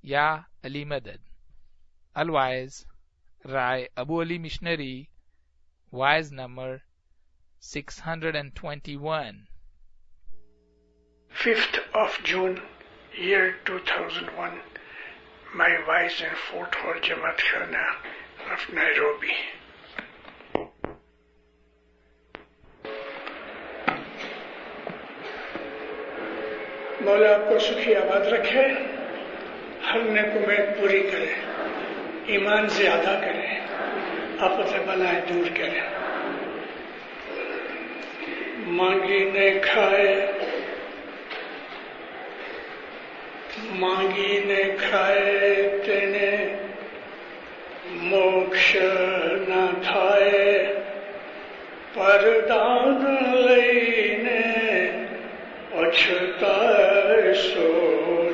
یا علی مدد. Otherwise, Rai Abu Ali Missionary, wise number 621. 5th of June, year 2001, my wise and Fort Hall Jamaat Khana of Nairobi. مولا آپ کو سکھی آباد رکھے، ہر نیک امید پوری کرے، ایمان زیادہ کرے، آفت بلائیں دور کرے. مانگی نے کھائے، مانگی نے کھائے تینے موکش نہ تھائے، پردان لینے اچھتا سو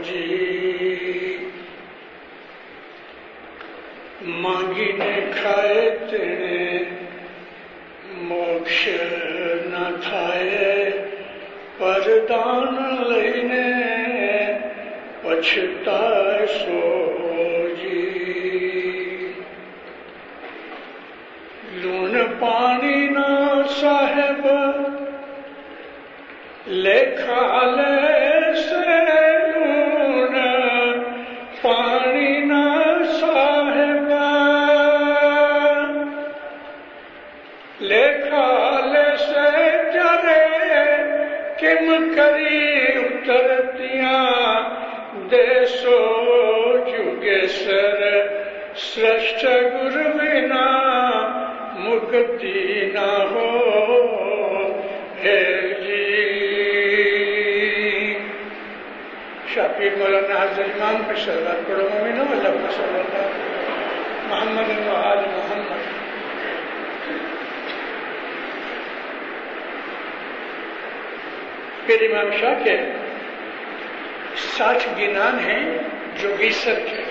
جی. مانگی نے کھائے تینے موکش نہ تھائے، پردان لینے پچھتا سو جی. لون پانی نہ صاحب لکھا لے سے، لون پانی نہ صاحب لکھا لے سے، جرے کم کری اترتیاں دیسو جگے سر، سرشٹ گر بنا مکتی نہ ہو ہے جی. شاپیر مولانا حضرت امام پر صلوات پڑھو مومنو، اللہم صلی اللہ محمد و آل محمد. پھر امام شاہ کے 60 گنان ہیں جو گیسر کے،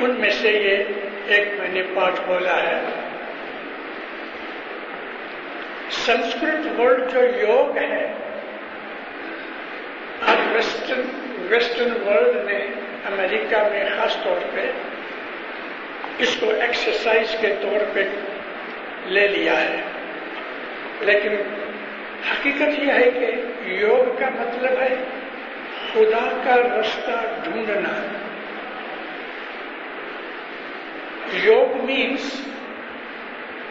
ان میں سے یہ ایک میں نے پاٹ بولا ہے. سنسکرت ورڈ جو یوگ ہے، اب ویسٹرن ورلڈ نے امریکہ میں خاص طور پہ اس کو ایکسرسائز کے طور پہ لے لیا ہے، لیکن حقیقت یہ ہے کہ یوگ کا مطلب ہے خدا کا رستہ ڈھونڈنا. یوگ means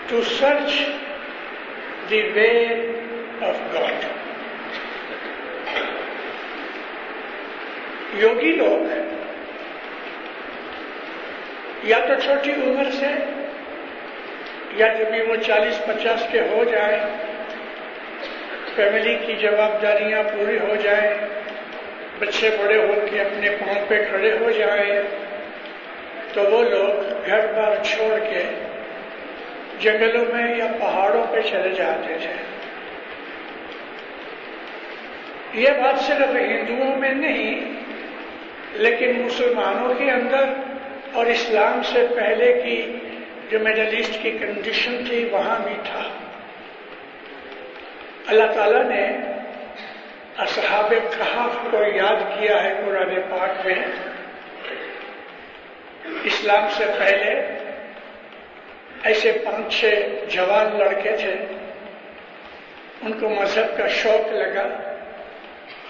to search the way of God. Yogi لوگ یا تو چھوٹی عمر سے یا جب بھی وہ 40-50 کے ہو جائے، فیملی کی جوابداریاں پوری ہو جائیں، بچے بڑے ہو کے اپنے پاؤں پہ کھڑے ہو جائیں، تو وہ لوگ گھر بار چھوڑ کے جنگلوں میں یا پہاڑوں پہ چلے جاتے تھے. یہ بات صرف ہندوؤں میں نہیں لیکن مسلمانوں کے اندر اور اسلام سے پہلے کی جو میڈل ایسٹ کی کنڈیشن تھی وہاں بھی تھا. اللہ تعالیٰ نے اصحاب کہف کو یاد کیا ہے قرآن پاک میں. اسلام سے پہلے ایسے 5-6 جوان لڑکے تھے، ان کو مذہب کا شوق لگا،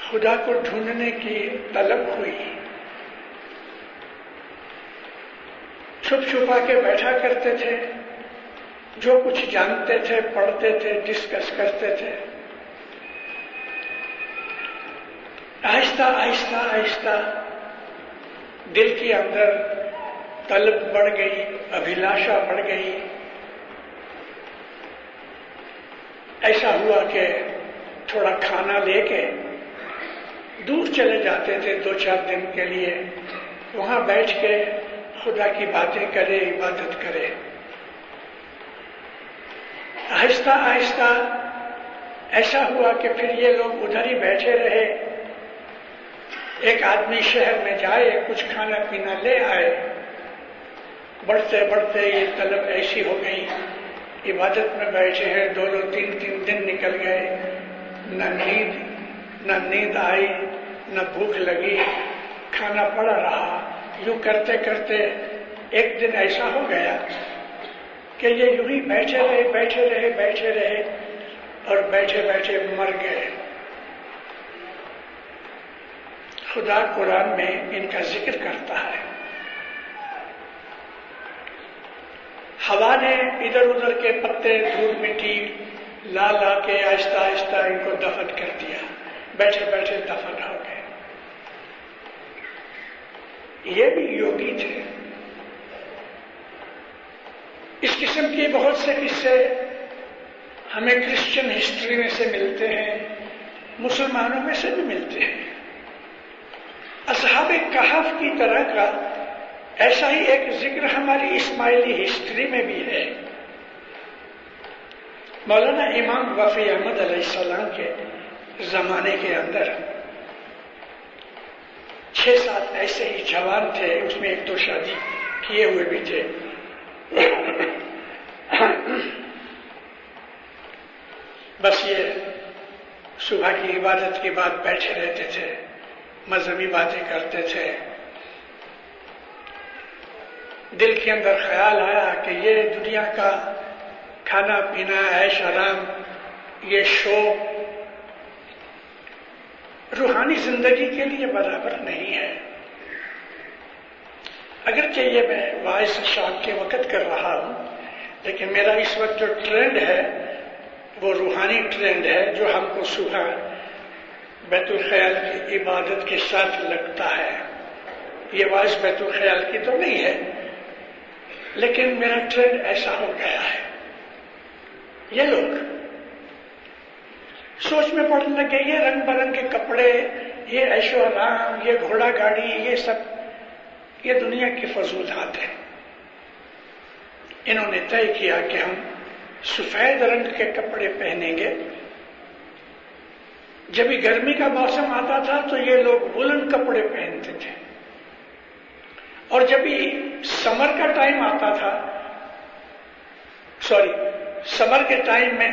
خدا کو ڈھونڈنے کی طلب ہوئی، چھپ چھپا کے بیٹھا کرتے تھے، جو کچھ جانتے تھے پڑھتے تھے، ڈسکس کرتے تھے. آہستہ آہستہ آہستہ دل کے اندر طلب بڑھ گئی، ابھیلاشا بڑھ گئی. ایسا ہوا کہ تھوڑا کھانا لے کے دور چلے جاتے تھے 2-4 دن کے لیے، وہاں بیٹھ کے خدا کی باتیں کرے، عبادت کرے. آہستہ آہستہ ایسا ہوا کہ پھر یہ لوگ ادھر ہی بیٹھے رہے. ایک آدمی شہر میں جائے، کچھ کھانا پینا لے آئے. بڑھتے بڑھتے یہ طلب ایسی ہو گئی، عبادت میں بیٹھے ہیں، 2-3 دن نکل گئے، نہ نیند آئی، نہ بھوک لگی، کھانا پڑا رہا. یوں کرتے کرتے ایک دن ایسا ہو گیا کہ یہ یوں ہی بیٹھے رہے اور بیٹھے بیٹھے مر گئے. خدا قرآن میں ان کا ذکر کرتا ہے. ہوا نے ادھر ادھر کے پتے دھول مٹی لا کے آہستہ آہستہ ان کو دفن کر دیا. بیٹھے بیٹھے دفن ہو گئے. یہ بھی یوگی تھے. اس قسم کے بہت سے قصے ہمیں کرسچن ہسٹری میں سے ملتے ہیں, مسلمانوں میں سے بھی ملتے ہیں. اصحاب کہف کی طرح کا ایسا ہی ایک ذکر ہماری اسماعیلی ہسٹری میں بھی ہے. مولانا امام وفی احمد علیہ السلام کے زمانے کے اندر 6-7 ایسے ہی جوان تھے, اس میں 1-2 شادی کیے ہوئے بھی تھے. بس یہ صبح کی عبادت کے بعد بیٹھے رہتے تھے, مذہبی باتیں کرتے تھے. دل کے اندر خیال آیا کہ یہ دنیا کا کھانا پینا عیش آرام, یہ شوق روحانی زندگی کے لیے برابر نہیں ہے. اگرچہ یہ میں واعظ شام کے وقت کر رہا ہوں, لیکن میرا اس وقت جو ٹرینڈ ہے وہ روحانی ٹرینڈ ہے, جو ہم کو صبح بیت الخیال کی عبادت کے ساتھ لگتا ہے. یہ واعظ بیت الخیال کی تو نہیں ہے, لیکن میرا ٹرینڈ ایسا ہو گیا ہے. یہ لوگ سوچ میں پڑنے لگے, یہ رنگ برنگ کے کپڑے, یہ عیش و آرام, یہ گھوڑا گاڑی, یہ سب یہ دنیا کی فضولات ہے. انہوں نے طے کیا کہ ہم سفید رنگ کے کپڑے پہنیں گے. جب بھی گرمی کا موسم آتا تھا تو یہ لوگ وولن کپڑے پہنتے تھے, اور جب بھی سمر کا ٹائم آتا تھا, سمر کے ٹائم میں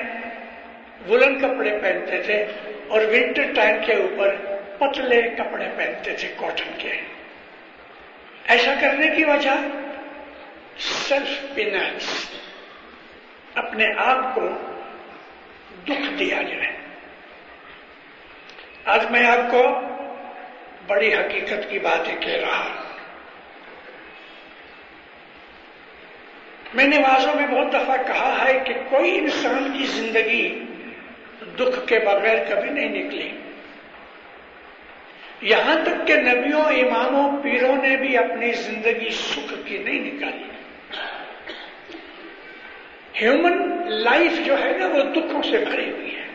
وولن کپڑے پہنتے تھے, اور ونٹر ٹائم کے اوپر پتلے کپڑے پہنتے تھے کاٹن کے. ایسا کرنے کی وجہ سیلف پیننس, اپنے آپ کو دکھ دیا جائے. آج میں آپ کو بڑی حقیقت کی باتیں کہہ رہا ہوں. میں نے واضح میں بہت دفعہ کہا ہے کہ کوئی انسان کی زندگی دکھ کے بغیر کبھی نہیں نکلی. یہاں تک کہ نبیوں, اماموں, پیروں نے بھی اپنی زندگی سکھ کی نہیں نکالی. ہیومن لائف جو ہے نا وہ دکھوں سے بھری ہوئی ہے.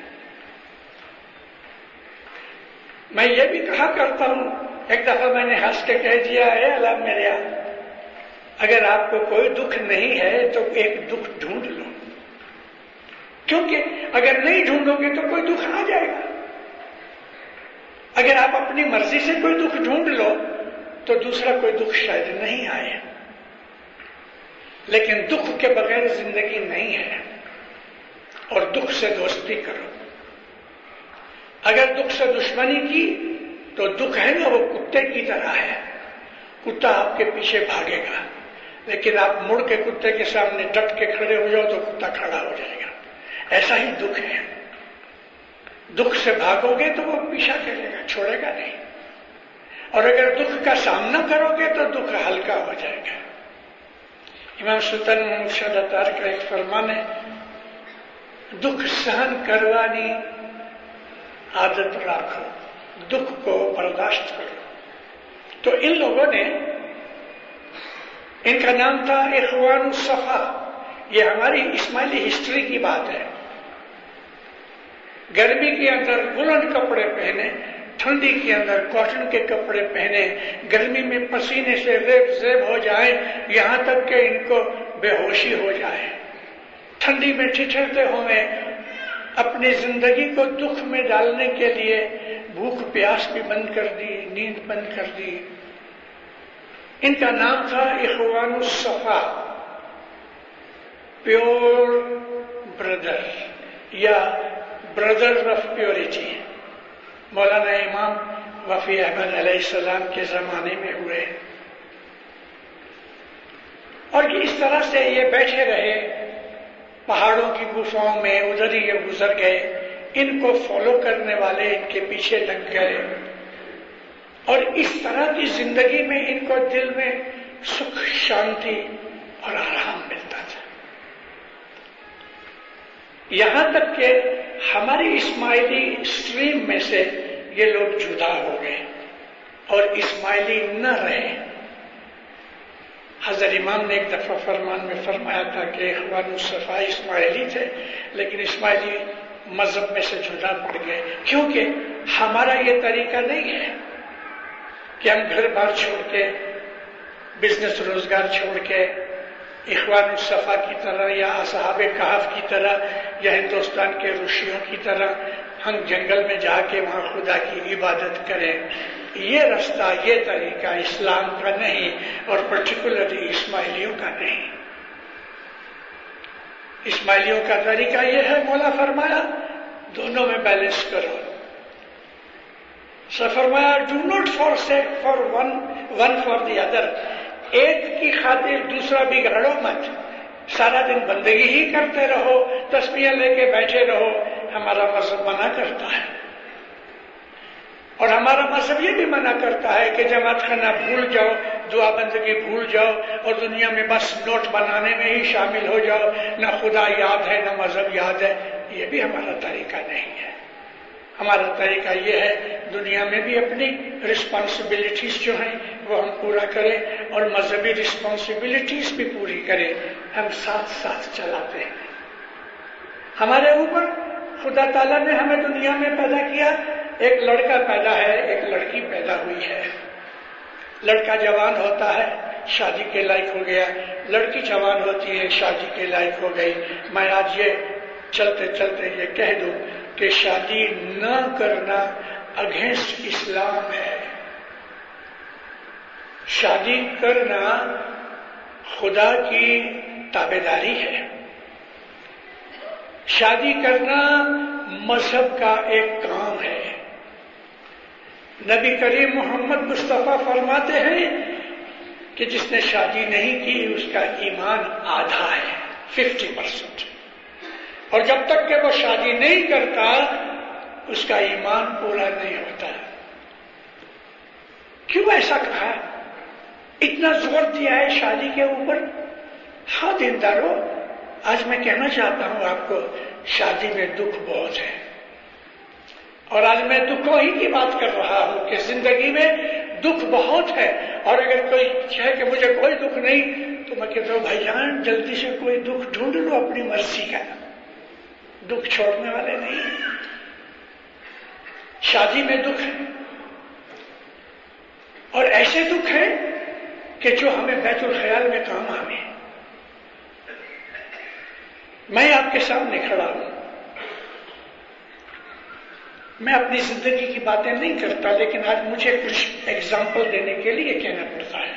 میں یہ بھی کہا کرتا ہوں, ایک دفعہ میں نے ہنس کے کہہ دیا, اے اللہ میرے اگر آپ کو کوئی دکھ نہیں ہے تو ایک دکھ ڈھونڈ لو, کیونکہ اگر نہیں ڈھونڈو گے تو کوئی دکھ آ جائے گا. اگر آپ اپنی مرضی سے کوئی دکھ ڈھونڈ لو تو دوسرا کوئی دکھ شاید نہیں آئے. لیکن دکھ کے بغیر زندگی نہیں ہے, اور دکھ سے دوستی کرو. اگر دکھ سے دشمنی کی تو دکھ ہے نا وہ کتے کی طرح ہے, کتا آپ کے پیچھے بھاگے گا, لیکن آپ مڑ کے کتے کے سامنے ڈٹ کے کھڑے ہو جاؤ تو کتا کھڑا ہو جائے گا. ایسا ہی دکھ ہے. دکھ سے بھاگو گے تو وہ پیچھا کرے گا, چھوڑے گا نہیں. اور اگر دکھ کا سامنا کرو گے تو دکھ ہلکا ہو جائے گا. امام سلطان محمد شاہ اتار کا ایک فرمان ہے, دکھ سہن کروانی عادت رکھو, دکھ کو برداشت کرو. تو ان لوگوں نے, ان کا نام تھا اخوان الصفا. یہ ہماری اسماعیلی ہسٹری کی بات ہے. گرمی کے اندر وولن کپڑے پہنے, ٹھنڈی کے اندر کاٹن کے کپڑے پہنے, گرمی میں پسینے سے ریب زیب ہو جائیں, یہاں تک کہ ان کو بے ہوشی ہو جائے. ٹھنڈی میں ٹھٹھرتے ہوئے اپنی زندگی کو دکھ میں ڈالنے کے لیے بھوک پیاس بھی بند کر دی, نیند بند کر دی. ان کا نام تھا اخوان الصفا, پیور بردر یا بردر آف پیورٹی. مولانا امام وفی احمد علیہ السلام کے زمانے میں ہوئے، اور اس طرح سے یہ بیٹھے رہے پہاڑوں کی گفاؤں میں، ادھر ہی یہ گزر گئے، ان کو فالو کرنے والے ان کے پیچھے لگ گئے، اور اس طرح کی زندگی میں ان کو دل میں سکھ، شانتی اور آرام ملتا تھا، یہاں تک کہ ہماری اسماعیلی اسٹریم میں سے یہ لوگ جدا ہو گئے اور اسماعیلی نہ رہے۔ حضرت امام نے ایک دفعہ فرمان میں فرمایا تھا کہ اخوان الصفا اسماعیلی تھے لیکن اسماعیلی مذہب میں سے جدا پڑ گئے، کیونکہ ہمارا یہ طریقہ نہیں ہے کہ ہم گھر بار چھوڑ کے، بزنس روزگار چھوڑ کے اخوان الصفا کی طرح یا اصحاب کہف کی طرح یا ہندوستان کے رشیوں کی طرح ہم جنگل میں جا کے وہاں خدا کی عبادت کریں۔ یہ رستہ، یہ طریقہ اسلام کا نہیں، اور پرٹیکولرلی اسماعیلیوں کا نہیں۔ اسماعیلیوں کا طریقہ یہ ہے، مولا فرمایا دونوں میں بیلنس کرو۔ فرمایا do not forsake for one for the other، ایک کی خاطر دوسرا بگاڑو مت، سارا دن بندگی ہی کرتے رہو، تسبیح لے کے بیٹھے رہو، ہمارا مذہب منع کرتا ہے۔ اور ہمارا مذہب یہ بھی منع کرتا ہے کہ جماعت خانہ بھول جاؤ، دعا بندگی بھول جاؤ، اور دنیا میں بس نوٹ بنانے میں ہی شامل ہو جاؤ، نہ خدا یاد ہے نہ مذہب یاد ہے۔ یہ بھی ہمارا طریقہ نہیں ہے۔ ہمارا طریقہ یہ ہے دنیا میں بھی اپنی رسپانسبلٹیز جو ہیں وہ ہم پورا کریں اور مذہبی رسپانسبلٹیز بھی پوری کریں، ہم ساتھ ساتھ چلاتے ہیں۔ ہمارے اوپر خدا تعالیٰ نے ہمیں دنیا میں پیدا کیا، ایک لڑکا پیدا ہے، ایک لڑکی پیدا ہوئی ہے۔ لڑکا جوان ہوتا ہے، شادی کے لائق ہو گیا، لڑکی جوان ہوتی ہے، شادی کے لائق ہو گئی۔ میں آج یہ چلتے چلتے یہ کہہ دوں کہ شادی نہ کرنا اگینسٹ اسلام ہے، شادی کرنا خدا کی تابعداری ہے، شادی کرنا مذہب کا ایک کام ہے۔ نبی کریم محمد مصطفیٰ فرماتے ہیں کہ جس نے شادی نہیں کی اس کا ایمان آدھا ہے، 50%، اور جب تک کہ وہ شادی نہیں کرتا اس کا ایمان پورا نہیں ہوتا۔ کیوں ایسا کہا؟ اتنا زور دیا ہے شادی کے اوپر؟ ہاں دیندارو، آج میں کہنا چاہتا ہوں آپ کو، شادی میں دکھ بہت ہے، اور آج میں دکھوں ہی کی بات کر رہا ہوں کہ زندگی میں دکھ بہت ہے، اور اگر کوئی کہے کہ مجھے کوئی دکھ نہیں تو میں کہتا ہوں بھائی جان جلدی سے کوئی دکھ ڈھونڈ لو اپنی مرضی کا، دکھ چھوڑنے والے نہیں۔ شادی میں دکھ ہے، اور ایسے دکھ ہیں کہ جو ہمیں بیت الخیال میں کام آئے۔ میں آپ کے سامنے کھڑا ہوں، میں اپنی زندگی کی باتیں نہیں کرتا، لیکن آج مجھے کچھ ایگزامپل دینے کے لیے کہنا پڑتا ہے۔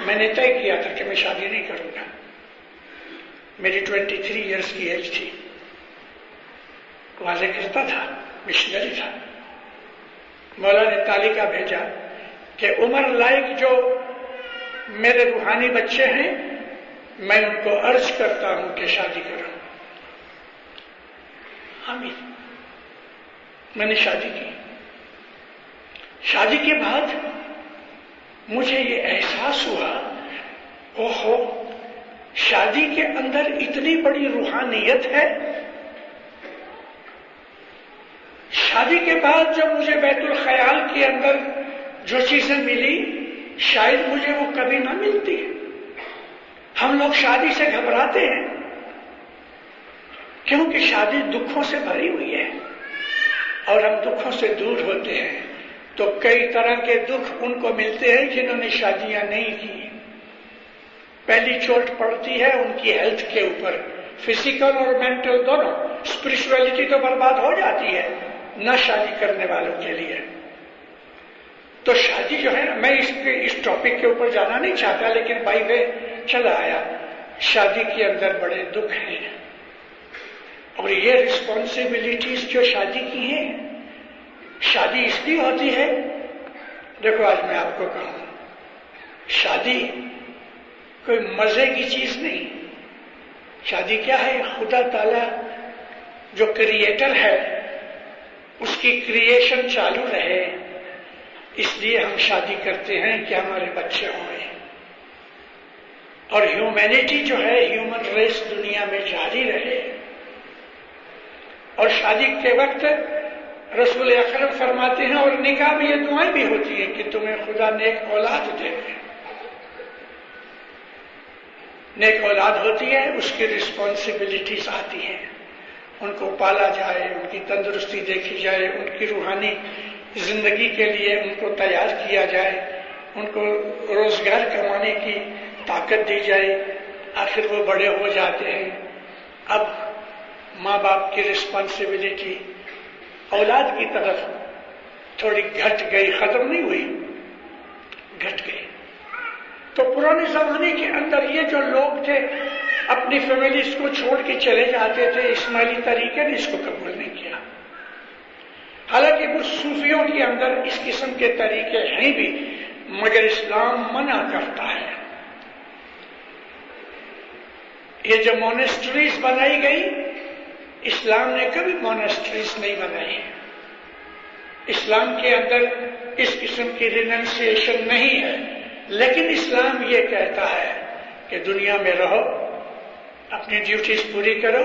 میں نے طے کیا تھا کہ میں شادی نہیں کروں گا، میری 23 ایئرس کی ایج تھی، واضح کرتا تھا، مشنری تھا۔ مولا نے تعلیقہ بھیجا کہ عمر لائق جو میرے روحانی بچے ہیں میں ان کو عرض کرتا ہوں کہ شادی کرو۔ آمین۔ میں نے شادی کی۔ شادی کے بعد مجھے یہ احساس ہوا، اوہو شادی کے اندر اتنی بڑی روحانیت ہے۔ شادی کے بعد جب مجھے بیت الخیال کے اندر جو چیزیں ملی شاید مجھے وہ کبھی نہ ملتی۔ ہم لوگ شادی سے گھبراتے ہیں کیونکہ شادی دکھوں سے بھری ہوئی ہے، اور ہم دکھوں سے دور ہوتے ہیں تو کئی طرح کے دکھ ان کو ملتے ہیں جنہوں نے شادیاں نہیں کی۔ پہلی چوٹ پڑتی ہے ان کی ہیلتھ کے اوپر، فزیکل اور مینٹل دونوں۔ اسپرچولیٹی تو برباد ہو جاتی ہے نہ شادی کرنے والوں کے لیے۔ تو شادی جو ہے نا، میں اس ٹاپک کے اوپر جانا نہیں چاہتا، لیکن بائی وے چلا آیا، شادی کے اندر بڑے دکھ ہیں، اور یہ رسپانسبلٹیز جو شادی کی ہیں، شادی اس لیے ہوتی ہے دیکھو آج میں آپ کو کہوں، شادی کوئی مزے کی چیز نہیں. شادی کیا ہے؟ خدا تعالی جو کریٹر ہے اس کی کریشن چالو رہے، اس لیے ہم شادی کرتے ہیں کہ ہمارے بچے ہوں. اور ہیومینٹی جو ہے، ہیومن ریس دنیا میں جاری رہے. اور شادی کے وقت رسول اکرم فرماتے ہیں، اور نکاح میں یہ دعائیں بھی ہوتی ہیں کہ تمہیں خدا نیک اولاد دے. نیک اولاد ہوتی ہے، اس کی رسپانسبلٹیز آتی ہیں، ان کو پالا جائے، ان کی تندرستی دیکھی جائے، ان کی روحانی زندگی کے لیے ان کو تیار کیا جائے، ان کو روزگار کمانے کی طاقت دی جائے. آخر وہ بڑے ہو جاتے ہیں. اب ماں باپ کی رسپانسبلٹی اولاد کی طرف تھوڑی گھٹ گئی، ختم نہیں ہوئی، گھٹ گئی. تو پرانے زمانے کے اندر یہ جو لوگ تھے اپنی فیملیز کو چھوڑ کے چلے جاتے تھے. اسماعیلی طریقے نے اس کو قبول نہیں کیا. حالانکہ کچھ صوفیوں کے اندر اس قسم کے طریقے ہیں بھی، مگر اسلام منع کرتا ہے. یہ جو مونسٹریز بنائی گئی، اسلام نے کبھی مونسٹریز نہیں بنائی. اسلام کے اندر اس قسم کی ریننسیشن نہیں ہے. لیکن اسلام یہ کہتا ہے کہ دنیا میں رہو، اپنی ڈیوٹیز پوری کرو،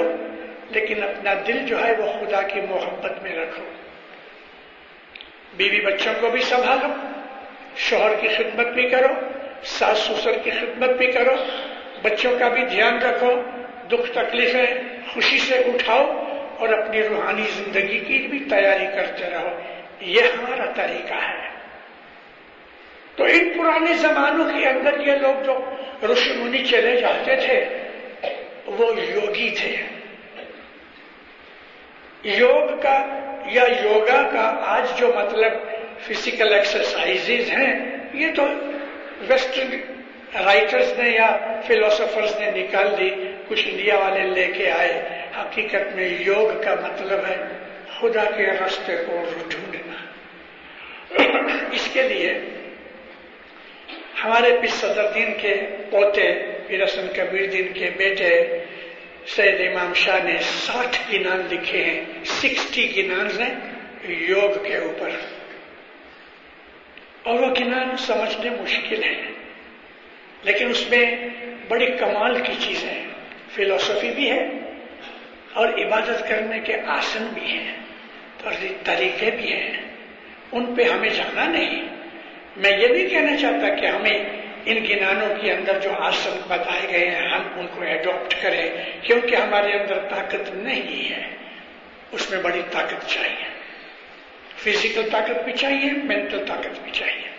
لیکن اپنا دل جو ہے وہ خدا کی محبت میں رکھو. بیوی بچوں کو بھی سنبھالو، شوہر کی خدمت بھی کرو، ساس سسر کی خدمت بھی کرو، بچوں کا بھی دھیان رکھو، دکھ تکلیفیں خوشی سے اٹھاؤ، اور اپنی روحانی زندگی کی بھی تیاری کرتے رہو. یہ ہمارا طریقہ ہے. تو ان پرانے زمانوں کے اندر یہ لوگ جو رشی منی چلے جاتے تھے وہ یوگی تھے. یوگ کا یا یوگا کا آج جو مطلب فزیکل ایکسرسائزز ہیں، یہ تو ویسٹرن رائٹرز نے یا فلاسفرز نے نکال دی، کچھ انڈیا والے لے کے آئے. حقیقت میں یوگ کا مطلب ہے خدا کے راستے کو ڈھونڈنا. اس کے لیے ہمارے پیر صدر دین کے پوتے پیر حسن کبیر دین کے بیٹے سید امام شاہ نے 60 گنان لکھے ہیں. 60 گنان ہیں یوگ کے اوپر، اور وہ گنان سمجھنے مشکل ہیں، لیکن اس میں بڑی کمال کی چیزیں ہیں. فلسفی بھی ہے اور عبادت کرنے کے آسن بھی ہیں، طریقے بھی ہیں. ان پہ ہمیں جانا نہیں. میں یہ نہیں کہنا چاہتا کہ ہمیں ان گنانوں کے اندر جو آسن بتائے گئے ہیں ہم ان کو ایڈاپٹ کریں، کیونکہ ہمارے اندر طاقت نہیں ہے. اس میں بڑی طاقت چاہیے، فزیکل طاقت بھی چاہیے، مینٹل طاقت بھی چاہیے.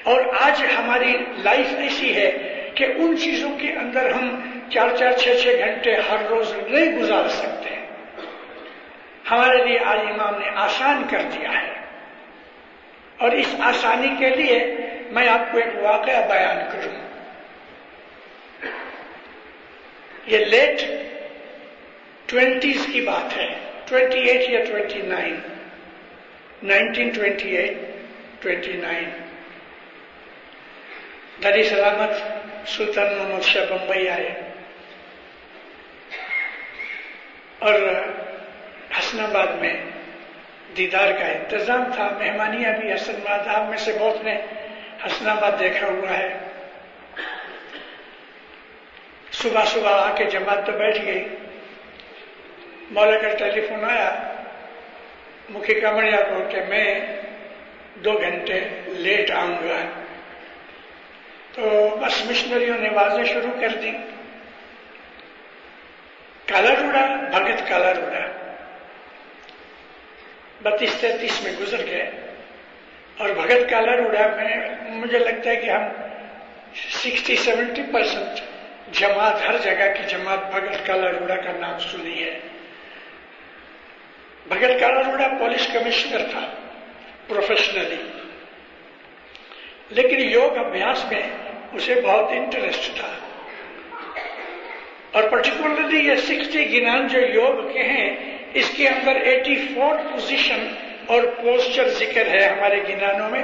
اور آج ہماری لائف ایسی ہے کہ ان چیزوں کے اندر ہم 4-4, 6-6 گھنٹے ہر روز نہیں گزار سکتے. ہمارے لیے آج امام نے آسان کر دیا ہے، اور اس آسانی کے لیے میں آپ کو ایک واقعہ بیان کروں. یہ لیٹ 20s کی بات ہے، 28 یا 29، 1928, 29. داری سلامت سلطان محمد شاہ بمبئی آئے اور حسن آباد میں دیدار کا انتظام تھا. مہمانیاں بھی حسن آباد، آپ میں سے بہت نے حسن آباد دیکھا ہوا ہے. صبح صبح آ کے جماعت تو بیٹھ گئی. مولا کا ٹیلی فون آیا مکھی کمڑیا کو کہ میں 2 گھنٹے لیٹ آؤں گا. تو بس مشنریوں نے واضح شروع کر دی. کالا روڑا، بھگت کالا روڑا 32-33 میں گزر گئے، اور بھگت کالا روڑا میں مجھے لگتا ہے کہ ہم 60-70% جماعت، ہر جگہ کی جماعت بھگت کالا روڑا کا نام سنی ہے. بھگت کالا روڑا پولیس کمشنر تھا پروفیشنلی، لیکن یوگ ابھیاس میں اسے بہت انٹرسٹ تھا. اور پرٹیکولرلی یہ 60 گنان جو یوگ کے ہیں، اس کے اندر 84 پوزیشن اور پوسچر ذکر ہے ہمارے گنانوں میں.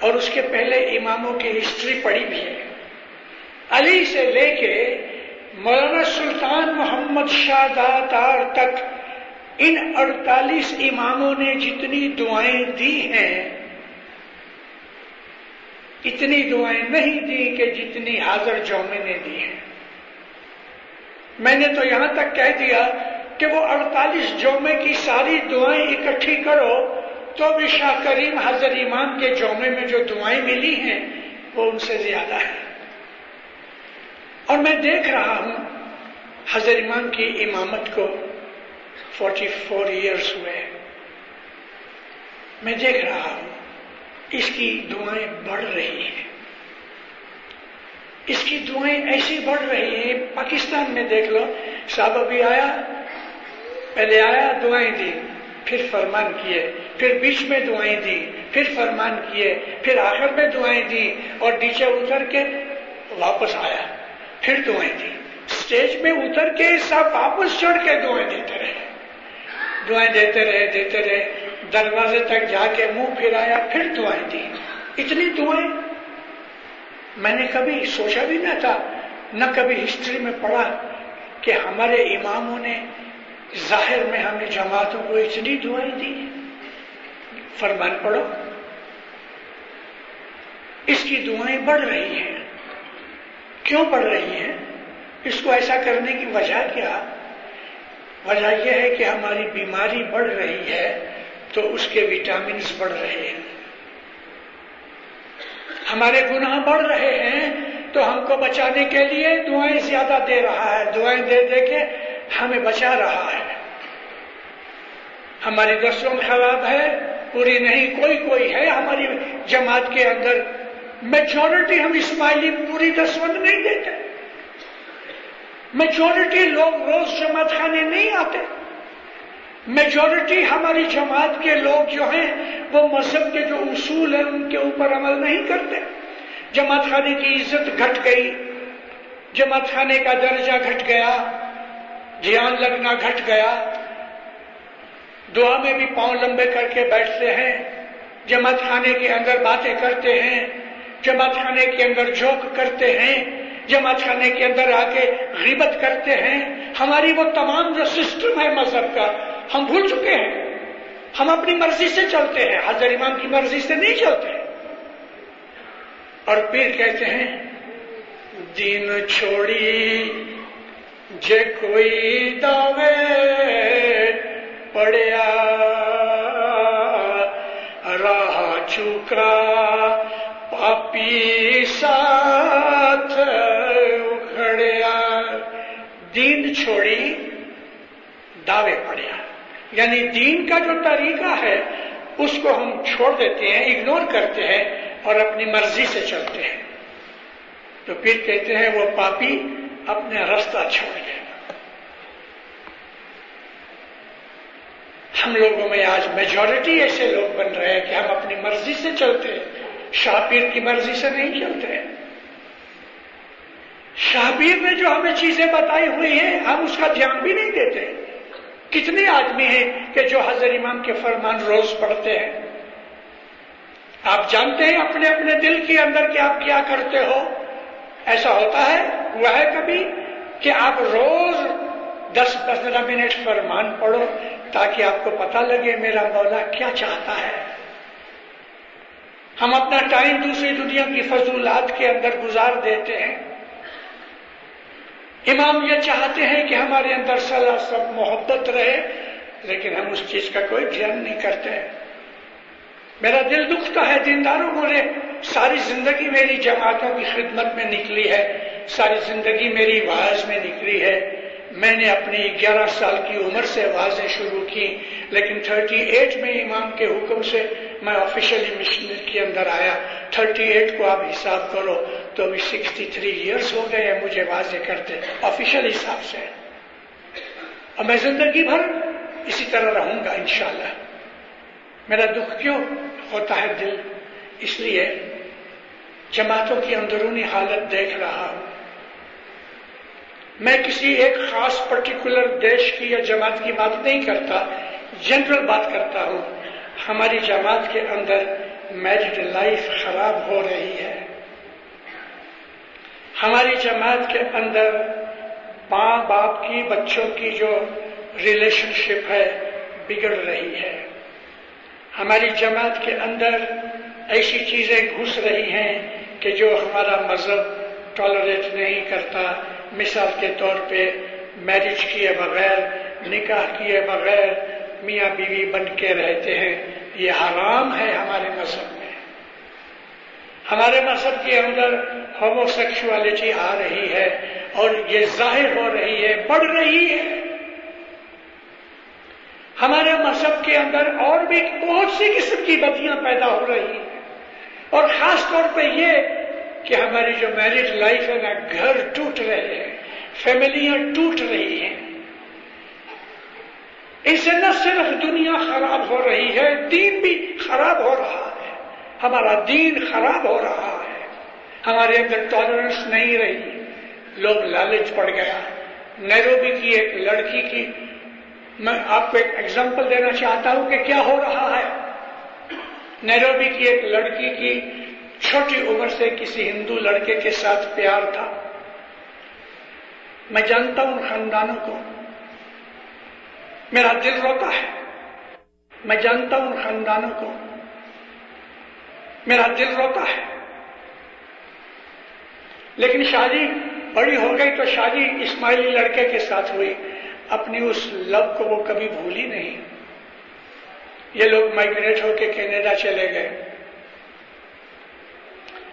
اور اس کے پہلے اماموں کی ہسٹری پڑھی بھی ہے. علی سے لے کے مولانا سلطان محمد شاہ داتار تک ان 48 اماموں نے جتنی دعائیں دی ہیں اتنی دعائیں نہیں دی کہ جتنی حاضر جومے نے دی ہیں. میں نے تو یہاں تک کہہ دیا کہ وہ 48 جومے کی ساری دعائیں اکٹھی کرو تو بھی شاہ کریم حضر امام کے جومے میں جو دعائیں ملی ہیں وہ ان سے زیادہ ہیں. اور میں دیکھ رہا ہوں حضر امام کی امامت کو 44 ایئرز ہوئے. میں دیکھ رہا ہوں اس کی دعائیں بڑھ رہی ہیں. اس کی دعائیں ایسی بڑھ رہی ہیں. پاکستان میں دیکھ لو، صاحب ابھی آیا، پہلے آیا دعائیں دی، پھر فرمان کیے، پھر بیچ میں دعائیں دی، پھر فرمان کیے، پھر آخر میں دعائیں دی، اور نیچے اتر کے واپس آیا، پھر دعائیں دی. اسٹیج میں اتر کے سب واپس چڑھ کے دعائیں دیتے رہے، دعائیں دیتے رہے، دروازے تک جا کے منہ پھرایا، پھر دعائیں دی. اتنی دعائیں میں نے کبھی سوچا بھی نہ تھا، نہ کبھی ہسٹری میں پڑھا کہ ہمارے اماموں نے ظاہر میں ہمیں جماعتوں کو اتنی دعائیں دی. فرمان پڑھو. اس کی دعائیں بڑھ رہی ہیں. کیوں بڑھ رہی ہیں؟ اس کو ایسا کرنے کی وجہ کیا؟ وجہ یہ ہے کہ ہماری بیماری بڑھ رہی ہے تو اس کے وٹامنز بڑھ رہے ہیں. ہمارے گناہ بڑھ رہے ہیں تو ہم کو بچانے کے لیے دعائیں زیادہ دے رہا ہے، دعائیں دے دے کے ہمیں بچا رہا ہے. ہماری دسویں خراب ہے، پوری نہیں. کوئی ہے ہماری جماعت کے اندر، میجورٹی ہم اسماعیلی پوری دسویں نہیں دیتے. میجورٹی لوگ روز جماعت خانے نہیں آتے. میجورٹی ہماری جماعت کے لوگ جو ہیں وہ مذہب کے جو اصول ہیں ان کے اوپر عمل نہیں کرتے. جماعت خانے کی عزت گھٹ گئی، جماعت خانے کا درجہ گھٹ گیا، دھیان لگنا گھٹ گیا. دعا میں بھی پاؤں لمبے کر کے بیٹھتے ہیں، جماعت خانے کے اندر باتیں کرتے ہیں، جماعت خانے کے اندر جوک کرتے ہیں، جماعت خانے کے اندر آ کے غیبت کرتے ہیں. ہماری وہ تمام جو سسٹم ہے مذہب کا ہم بھول چکے ہیں. ہم اپنی مرضی سے چلتے ہیں، حضرت امام کی مرضی سے نہیں چلتے. اور پھر کہتے ہیں دین چھوڑی جے کوئی دعوے پڑیا، راہ چکا پاپی ساتھ اکھڑیا. دین چھوڑی دعوے پڑیا، یعنی دین کا جو طریقہ ہے اس کو ہم چھوڑ دیتے ہیں، اگنور کرتے ہیں اور اپنی مرضی سے چلتے ہیں. تو پھر کہتے ہیں وہ پاپی اپنے راستہ چھوڑ گئے. ہم لوگوں میں آج میجورٹی ایسے لوگ بن رہے ہیں کہ ہم اپنی مرضی سے چلتے ہیں، شاہ پیر کی مرضی سے نہیں چلتے. شاہ پیر نے جو ہمیں چیزیں بتائی ہوئی ہیں ہم اس کا دھیان بھی نہیں دیتے. کتنے آدمی ہیں کہ جو حضرت امام کے فرمان روز پڑھتے ہیں؟ آپ جانتے ہیں اپنے اپنے دل کے اندر کہ آپ کیا کرتے ہو. ایسا ہوتا ہے، ہوا ہے کبھی کہ آپ روز 10-15 منٹ فرمان پڑھو تاکہ آپ کو پتہ لگے میرا مولا کیا چاہتا ہے. ہم اپنا ٹائم دوسری دنیا کی فضولات کے اندر گزار دیتے ہیں. امام یہ چاہتے ہیں کہ ہمارے اندر صلاح سب محبت رہے، لیکن ہم اس چیز کا کوئی دھیان نہیں کرتے. میرا دل دکھتا ہے دینداروں بولے ساری زندگی میری جماعتوں کی خدمت میں نکلی ہے، ساری زندگی میری واعظ میں نکلی ہے. میں نے اپنی 11 سال کی عمر سے واعظیں شروع کی، لیکن 38 میں امام کے حکم سے میں آفیشلی مشنری کے اندر آیا. 38 کو آپ حساب کرو تو ابھی 63 ایئرز ہو گئے ہیں مجھے واعظیں کرتے آفیشل حساب سے. اور میں زندگی بھر اسی طرح رہوں گا انشاءاللہ. میرا دکھ کیوں ہوتا ہے دل؟ اس لیے جماعتوں کی اندرونی حالت دیکھ رہا ہوں. میں کسی ایک خاص پرٹیکولر دیش کی یا جماعت کی بات نہیں کرتا، جنرل بات کرتا ہوں. ہماری جماعت کے اندر میرڈ لائف خراب ہو رہی ہے. ہماری جماعت کے اندر ماں باپ کی بچوں کی جو ریلیشن شپ ہے بگڑ رہی ہے. ہماری جماعت کے اندر ایسی چیزیں گھس رہی ہیں کہ جو ہمارا مذہب ٹالریٹ نہیں کرتا. مثال کے طور پہ میرج کیے بغیر، نکاح کیے بغیر میاں بیوی بن کے رہتے ہیں. یہ حرام ہے ہمارے مذہب میں. ہمارے مذہب کے اندر ہومو سیکشوالٹی آ رہی ہے اور یہ ظاہر ہو رہی ہے، بڑھ رہی ہے. ہمارے مذہب کے اندر اور بھی بہت سی قسم کی بدیاں پیدا ہو رہی ہیں، اور خاص طور پہ یہ کہ ہماری جو میرج لائف ہے نا، گھر ٹوٹ رہے ہیں، فیملیاں ٹوٹ رہی ہیں. اس سے نہ صرف دنیا خراب ہو رہی ہے، دین بھی خراب ہو رہا ہے. ہمارا دین خراب ہو رہا ہے. ہمارے اندر ٹالرنس نہیں رہی. لوگ لالچ پڑ گیا. نیروبی کی ایک لڑکی کی میں آپ کو ایک ایگزامپل دینا چاہتا ہوں کہ کیا ہو رہا ہے. نیروبی کی ایک لڑکی کی چھوٹی عمر سے کسی ہندو لڑکے کے ساتھ پیار تھا. میں جانتا ہوں خاندانوں کو، میرا دل روتا ہے. میں جانتا ہوں خاندانوں کو، میرا دل روتا ہے. لیکن شادی بڑی ہو گئی تو شادی اسماعیلی لڑکے کے ساتھ ہوئی. اپنی اس لو کو وہ کبھی بھولی نہیں. یہ لوگ مائگریٹ ہو کے کینیڈا چلے گئے،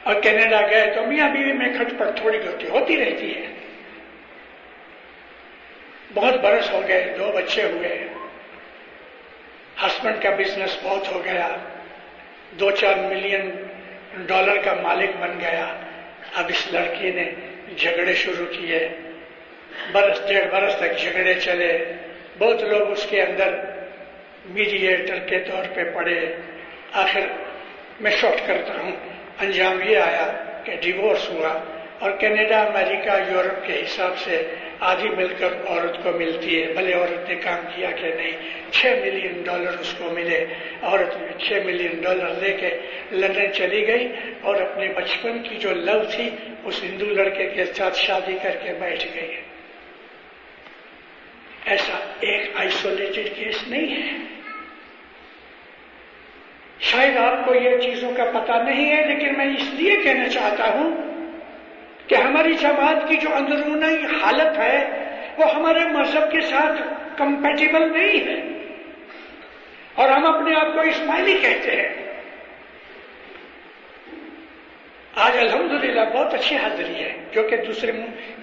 اور کینیڈا گئے تو میاں بیوی میں کھٹپٹ تھوڑی ہوتی رہتی ہے. بہت برس ہو گئے، 2 بچے ہوئے. ہسبینڈ کا بزنس بہت ہو گیا، $2-4 ملین کا مالک بن گیا. اب اس لڑکی نے جھگڑے شروع کیے. برس 1.5 برس تک جھگڑے چلے. بہت لوگ اس کے اندر میڈیٹر کے طور پہ پڑے. آخر میں شارٹ کرتا ہوں، انجام یہ آیا کہ ڈیورس ہوا، اور کینیڈا، امریکہ، یورپ کے حساب سے آدھی مل کر عورت کو ملتی ہے. بھلے عورت نے کام کیا کہ نہیں. $6 ملین اس کو ملے. عورت $6 ملین لے کے لندن چلی گئی اور اپنے بچپن کی جو لو تھی اس ہندو لڑکے کے ساتھ شادی کر کے بیٹھ گئی. ایسا ایک آئسولیٹڈ کیس نہیں ہے. شاید آپ کو یہ چیزوں کا پتہ نہیں ہے، لیکن میں اس لیے کہنا چاہتا ہوں کہ ہماری جماعت کی جو اندرونی حالت ہے وہ ہمارے مذہب کے ساتھ کمپیٹیبل نہیں ہے، اور ہم اپنے آپ کو اسماعیلی کہتے ہیں. آج الحمدللہ بہت اچھی حاضری ہے، جو کہ دوسرے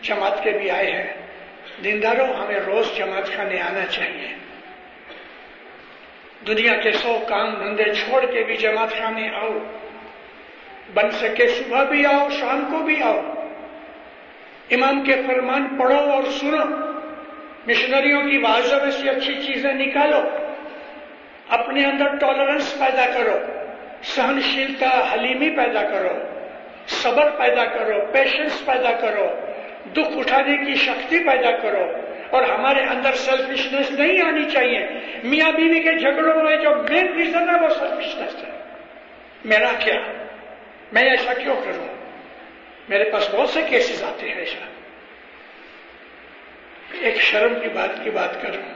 جماعت کے بھی آئے ہیں. دینداروں، ہمیں روز جماعت خانے آنا چاہیے. دنیا کے 100 کام دھندے چھوڑ کے بھی جماعت خانے آؤ. بن سکے صبح بھی آؤ، شام کو بھی آؤ. امام کے فرمان پڑھو اور سنو. مشنریوں کی واضح سے اچھی چیزیں نکالو. اپنے اندر ٹالرنس پیدا کرو، سہنشیلتا، حلیمی پیدا کرو، صبر پیدا کرو، پیشنس پیدا کرو، دکھ اٹھانے کی شکتی پیدا کرو. اور ہمارے اندر سیلفشنس نہیں آنی چاہیے. میاں بیوی کے جھگڑوں میں جو مین ریزن ہے وہ سیلفشنس ہے. میرا کیا، میں ایسا کیوں کروں؟ میرے پاس بہت سے کیسز آتے ہیں ایسا. ایک شرم کی بات کروں.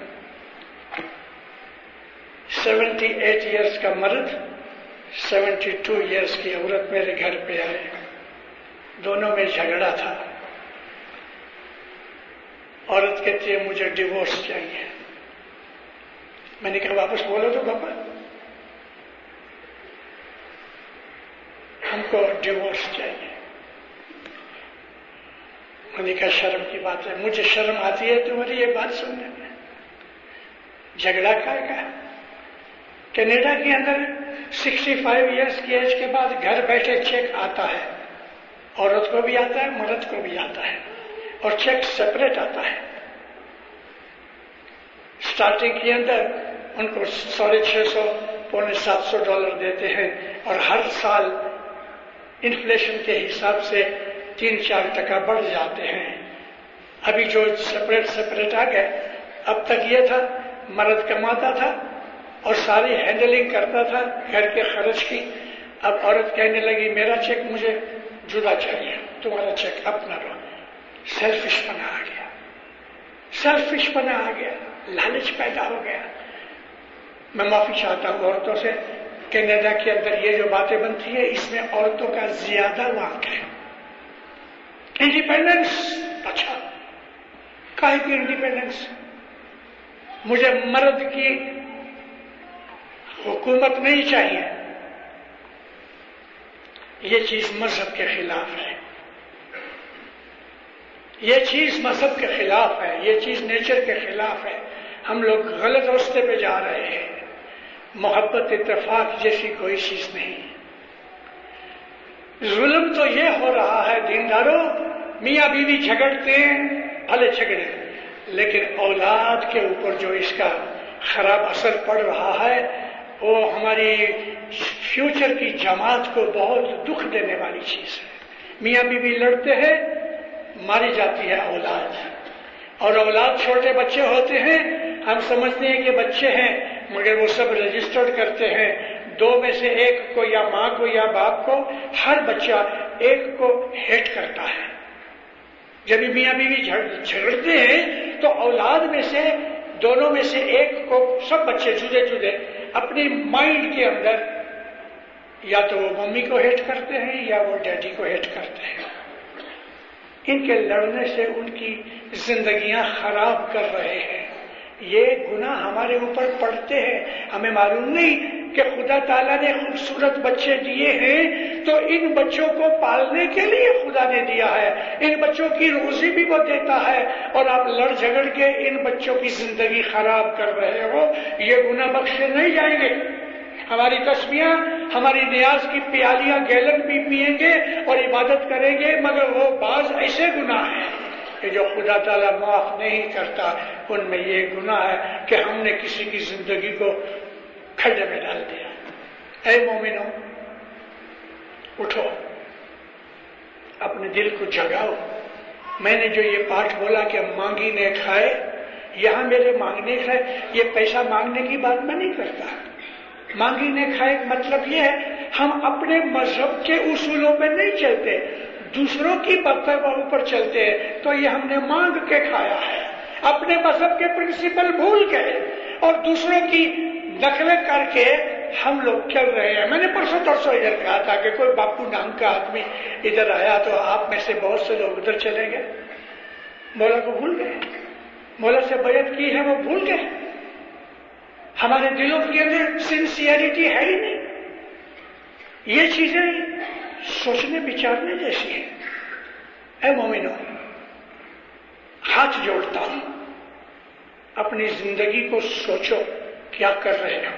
78 ایئرس کا مرد، 72 ایئرس کی عورت میرے گھر پہ آئے. دونوں میں جھگڑا تھا. عورت کہتی ہے مجھے ڈیورس چاہیے. میں نے کہا واپس بولو تو پاپا، ہم کو ڈیورس چاہیے. میں نے کہا شرم کی بات ہے. مجھے شرم آتی ہے تمہاری یہ بات سننے میں. جھگڑا کا کینیڈا کے اندر 65 ایئرس کی ایج کے بعد گھر بیٹھے چیک آتا ہے. عورت کو بھی آتا ہے، مرد کو بھی آتا ہے، اور چیک سپریٹ آتا ہے. سٹارٹنگ کے اندر ان کو $650 $700 دیتے ہیں، اور ہر سال انفلیشن کے حساب سے 3-4% بڑھ جاتے ہیں. ابھی جو سپریٹ آ گئے. اب تک یہ تھا مرد کماتا تھا اور ساری ہینڈلنگ کرتا تھا گھر کے خرچ کی. اب عورت کہنے لگی میرا چیک مجھے جدا چاہیے، تمہارا چیک اپنا لو۔ سیلفش پنا آ گیا، سیلفش پنا آ گیا، لالچ پیدا ہو گیا۔ میں معافی چاہتا ہوں عورتوں سے، کینیڈا کے اندر یہ جو باتیں بنتی ہے اس میں عورتوں کا زیادہ وانک ہے۔ انڈیپینڈنس، اچھا کاہے کی انڈیپینڈنس؟ مجھے مرد کی حکومت نہیں چاہیے۔ یہ چیز مذہب کے خلاف ہے، یہ چیز مذہب کے خلاف ہے، یہ چیز نیچر کے خلاف ہے۔ ہم لوگ غلط راستے پہ جا رہے ہیں۔ محبت اتفاق جیسی کوئی چیز نہیں۔ ظلم تو یہ ہو رہا ہے دینداروں، میاں بیوی جھگڑتے ہیں، بھلے جھگڑے، لیکن اولاد کے اوپر جو اس کا خراب اثر پڑ رہا ہے وہ ہماری فیوچر کی جماعت کو بہت دکھ دینے والی چیز ہے۔ میاں بیوی لڑتے ہیں، ماری جاتی ہے اولاد، اور اولاد چھوٹے بچے ہوتے ہیں، ہم سمجھتے ہیں کہ بچے ہیں مگر وہ سب رجسٹرڈ کرتے ہیں۔ دو میں سے ایک کو، یا ماں کو یا باپ کو، ہر بچہ ایک کو ہیٹ کرتا ہے۔ جب میاں بیوی جھگڑتے ہیں تو اولاد میں سے، دونوں میں سے ایک کو، سب بچے جدے جدے اپنی مائنڈ کے اندر یا تو وہ ممی کو ہیٹ کرتے ہیں یا وہ ڈیڈی کو ہیٹ کرتے ہیں۔ ان کے لڑنے سے ان کی زندگیاں خراب کر رہے ہیں۔ یہ گناہ ہمارے اوپر پڑتے ہیں، ہمیں معلوم نہیں کہ خدا تعالیٰ نے خوبصورت بچے دیے ہیں تو ان بچوں کو پالنے کے لیے خدا نے دیا ہے، ان بچوں کی روزی بھی وہ دیتا ہے، اور آپ لڑ جھگڑ کے ان بچوں کی زندگی خراب کر رہے ہو۔ یہ گناہ بخشے نہیں جائیں گے۔ ہماری تسبیحاں، ہماری نیاز کی پیالیاں گیلن بھی پئیں گے اور عبادت کریں گے، مگر وہ بعض ایسے گناہ ہیں کہ جو خدا تعالیٰ معاف نہیں کرتا۔ ان میں یہ گناہ ہے کہ ہم نے کسی کی زندگی کو کھڈے میں ڈال دیا۔ اے مومنو، اٹھو، اپنے دل کو جگاؤ۔ میں نے جو یہ پاٹھ بولا کہ مانگی نے کھائے، یہاں میرے مانگنے کھائے، یہ پیسہ مانگنے کی بات میں نہیں کرتا۔ مانگی نے کھائے مطلب یہ ہے ہم اپنے مذہب کے اصولوں پہ نہیں چلتے، دوسروں کی مرتبہ پر چلتے ہیں، تو یہ ہم نے مانگ کے کھایا ہے۔ اپنے مذہب کے پرنسپل بھول گئے اور دوسروں کی نقلیں کر کے ہم لوگ چل رہے ہیں۔ میں نے پرسوں ادھر کہا تھا کہ کوئی باپو نام کا آدمی ادھر آیا تو آپ میں سے بہت سے لوگ ادھر چلے گئے، مولا کو بھول گئے، مولا سے بیعت کی ہے وہ بھول گئے۔ ہمارے دلوں کے اندر سنسیئرٹی ہے ہی نہیں۔ یہ چیزیں سوچنے بچارنے جیسی ہیں۔ اے مومنو، ہاتھ جوڑتا ہوں، اپنی زندگی کو سوچو کیا کر رہے ہو۔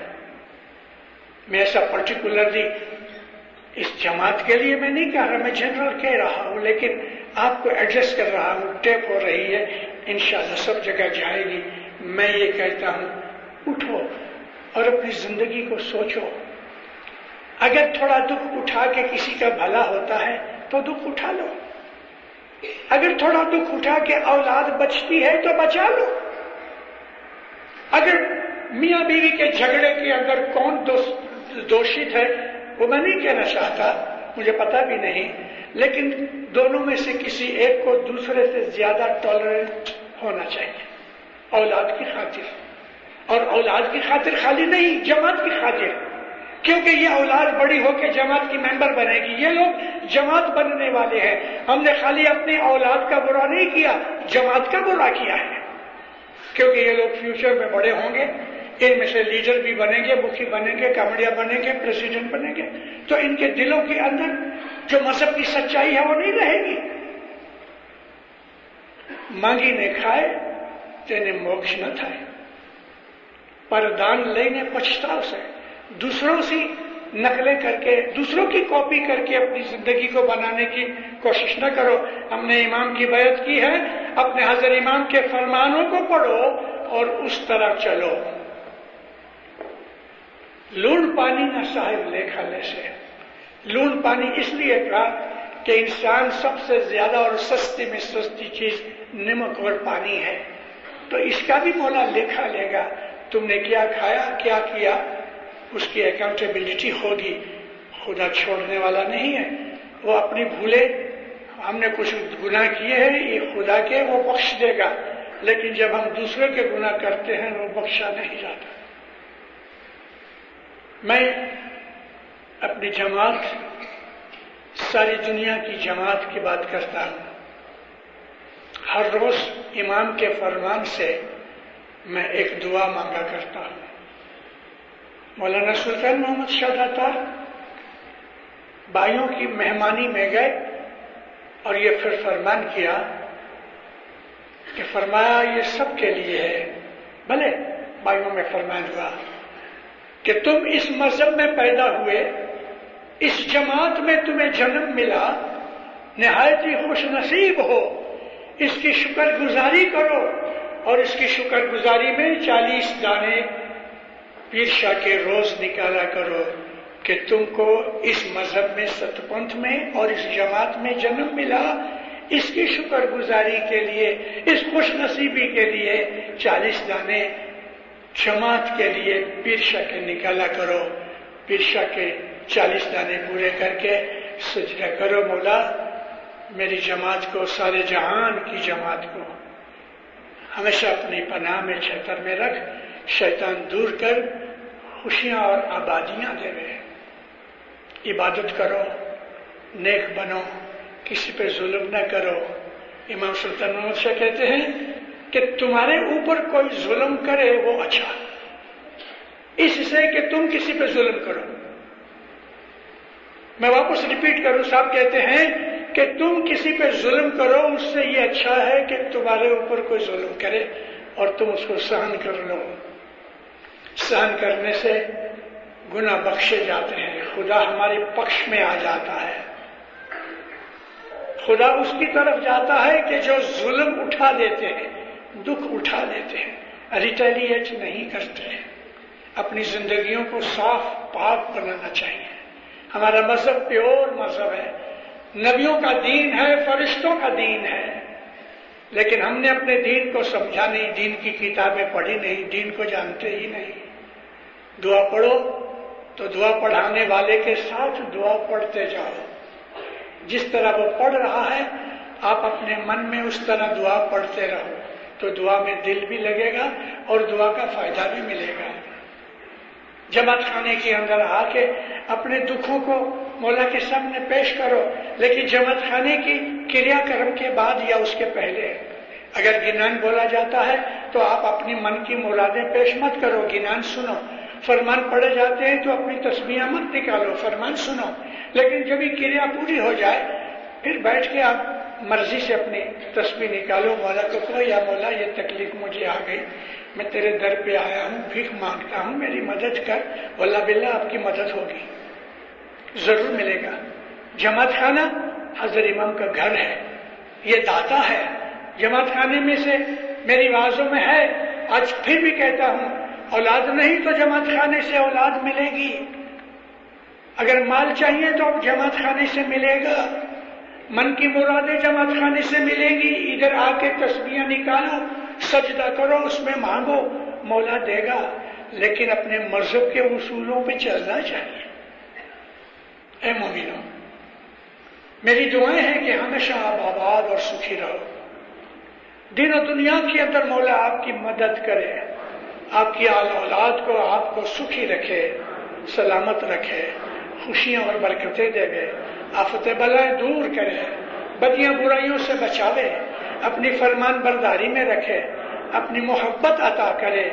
میں ایسا پرٹیکولرلی اس جماعت کے لیے میں نہیں کہہ رہا، میں جنرل کہہ رہا ہوں، لیکن آپ کو ایڈریس کر رہا ہوں۔ ٹیپ ہو رہی ہے، انشاءاللہ سب جگہ جائے گی۔ میں یہ کہتا ہوں، اٹھو اور اپنی زندگی کو سوچو۔ اگر تھوڑا دکھ اٹھا کے کسی کا بھلا ہوتا ہے تو دکھ اٹھا لو، اگر تھوڑا دکھ اٹھا کے اولاد بچتی ہے تو بچا لو۔ اگر میاں بیوی کے جھگڑے کے اندر کون دوشت ہے وہ میں نہیں کہنا چاہتا، مجھے پتا بھی نہیں، لیکن دونوں میں سے کسی ایک کو دوسرے سے زیادہ ٹالرنٹ ہونا چاہیے اولاد کی خاطر، اور اولاد کی خاطر خالی نہیں، جماعت کی خاطر، کیونکہ یہ اولاد بڑی ہو کے جماعت کی ممبر بنے گی۔ یہ لوگ جماعت بننے والے ہیں۔ ہم نے خالی اپنی اولاد کا برا نہیں کیا، جماعت کا برا کیا ہے، کیونکہ یہ لوگ فیوچر میں بڑے ہوں گے، ان میں سے لیڈر بھی بنیں گے، مکھی بنیں گے، کمڑیا بنیں گے، پریزیڈنٹ بنیں گے، تو ان کے دلوں کے اندر جو مذہب کی سچائی ہے وہ نہیں رہے گی۔ مانگی نے کھائے تینے موکش نہ تھائے، پردان لینے پچھتاؤ سے، دوسروں سے نقلیں کر کے، دوسروں کی کاپی کر کے اپنی زندگی کو بنانے کی کوشش نہ کرو۔ ہم نے امام کی بیعت کی ہے، اپنے حضرت امام کے فرمانوں کو پڑھو اور اس طرح چلو۔ لون پانی نہ صاحب لے کھالے سے، لون پانی اس لیے کہا کہ انسان سب سے زیادہ اور سستی میں سستی چیز نمک اور پانی ہے، تو اس کا بھی مولا لکھا لے گا، تم نے کیا کھایا، کیا کیا، اس کی اکاؤنٹیبلٹی ہوگی۔ خدا چھوڑنے والا نہیں ہے. وہ اپنی بھولے، ہم نے کچھ گناہ کیے ہیں یہ خدا کے، وہ بخش دے گا، لیکن جب ہم دوسرے کے گناہ کرتے ہیں وہ بخشا نہیں جاتا. میں اپنی جماعت، ساری دنیا کی جماعت کی بات کرتا ہوں. ہر روز امام کے فرمان سے میں ایک دعا مانگا کرتا ہوں. مولانا سلطان محمد شاہ داتار بھائیوں کی مہمانی میں گئے اور یہ پھر فرمان کیا کہ فرمایا یہ سب کے لیے ہے. بھلے بھائیوں میں فرمان ہوا کہ تم اس مذہب میں پیدا ہوئے، اس جماعت میں تمہیں جنم ملا، نہایت ہی خوش نصیب ہو، اس کی شکر گزاری کرو، اور اس کی شکر گزاری میں 40 دانے پیر شاہ کے روز نکالا کرو کہ تم کو اس مذہب میں، ستپنتھ میں اور اس جماعت میں جنم ملا. اس کی شکر گزاری کے لیے، اس خوش نصیبی کے لیے 40 دانے جماعت کے لیے پیر شاہ کے نکالا کرو. پیر شاہ کے 40 دانے پورے کر کے سجدہ کرو. مولا میری جماعت کو، سارے جہان کی جماعت کو ہمیشہ اپنی پناہ میں، چھتر میں رکھ، شیطان دور کر، خوشیاں اور آبادیاں دے رہے. عبادت کرو، نیک بنو، کسی پہ ظلم نہ کرو. امام سلطان محمد شاہ کہتے ہیں کہ تمہارے اوپر کوئی ظلم کرے وہ اچھا، اس سے کہ تم کسی پہ ظلم کرو. میں واپس ریپیٹ کروں، صاحب کہتے ہیں کہ تم کسی پہ ظلم کرو، اس سے یہ اچھا ہے کہ تمہارے اوپر کوئی ظلم کرے اور تم اس کو سہن کر لو. سہن کرنے سے گناہ بخشے جاتے ہیں، خدا ہمارے پکش میں آ جاتا ہے. خدا اس کی طرف جاتا ہے کہ جو ظلم اٹھا لیتے ہیں، دکھ اٹھا لیتے ہیں، ریٹیلیٹ نہیں کرتے ہیں. اپنی زندگیوں کو صاف پاک بنانا چاہیے. ہمارا مذہب پیور مذہب ہے، نبیوں کا دین ہے، فرشتوں کا دین ہے، لیکن ہم نے اپنے دین کو سمجھا نہیں، دین کی کتابیں پڑھی نہیں، دین کو جانتے ہی نہیں. دعا پڑھو تو دعا پڑھانے والے کے ساتھ دعا پڑھتے جاؤ. جس طرح وہ پڑھ رہا ہے آپ اپنے من میں اس طرح دعا پڑھتے رہو تو دعا میں دل بھی لگے گا اور دعا کا فائدہ بھی ملے گا. جماعت خانے کے اندر آ کے اپنے دکھوں کو مولا کے سامنے پیش کرو، لیکن جماعت خانے کی کریا کرم کے بعد یا اس کے پہلے اگر گنان بولا جاتا ہے تو آپ اپنی من کی مرادیں پیش مت کرو، گنان سنو. فرمان پڑھے جاتے ہیں تو اپنی تسبیحیں مت نکالو، فرمان سنو. لیکن جب یہ کریا پوری ہو جائے پھر بیٹھ کے آپ مرضی سے اپنی تسبیح نکالو. مولا کو کہو یا مولا یہ تکلیف مجھے آ گئی، میں تیرے در پہ آیا ہوں، بھیک مانگتا ہوں، میری مدد کر. واللہ باللہ آپ کی مدد ہوگی، ضرور ملے گا. جماعت خانہ حضرت امام کا گھر ہے، یہ داتا ہے. جماعت خانے میں سے میری آوازوں میں ہے، آج پھر بھی کہتا ہوں، اولاد نہیں تو جماعت خانے سے اولاد ملے گی. اگر مال چاہیے تو اب جماعت خانے سے ملے گا، من کی مرادیں جماعت خانے سے ملے گی. ادھر آ کے تسبیحیں نکالو، سجدہ کرو، اس میں مانگو، مولا دے گا. لیکن اپنے مذہب کے اصولوں پہ چلنا چاہیے. اے مومنوں، میری دعائیں ہیں کہ ہمیشہ آپ آباد اور سکھی رہو. دین و دنیا کے اندر مولا آپ کی مدد کرے، آپ کی آل اولاد کو آپ کو سکھی رکھے، سلامت رکھے، خوشیاں اور برکتیں دے گئے، آفت بلائیں دور کرے، بدیاں برائیوں سے بچاوے، اپنی فرمان برداری میں رکھے، اپنی محبت عطا کرے،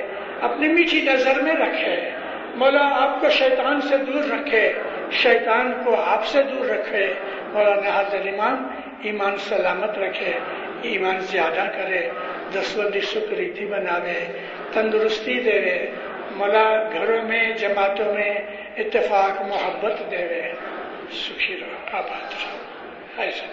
اپنی میٹھی نظر میں رکھے. مولا آپ کو شیطان سے دور رکھے، شیطان کو آپ سے دور رکھے. مولانا حضرت امام ایمان سلامت رکھے، ایمان زیادہ کرے، دسوندی سکریتی بناوے، تندرستی دے. مولا گھروں میں، جماعتوں میں اتفاق محبت دے. سکھی رہو، آباد رہو. ایسا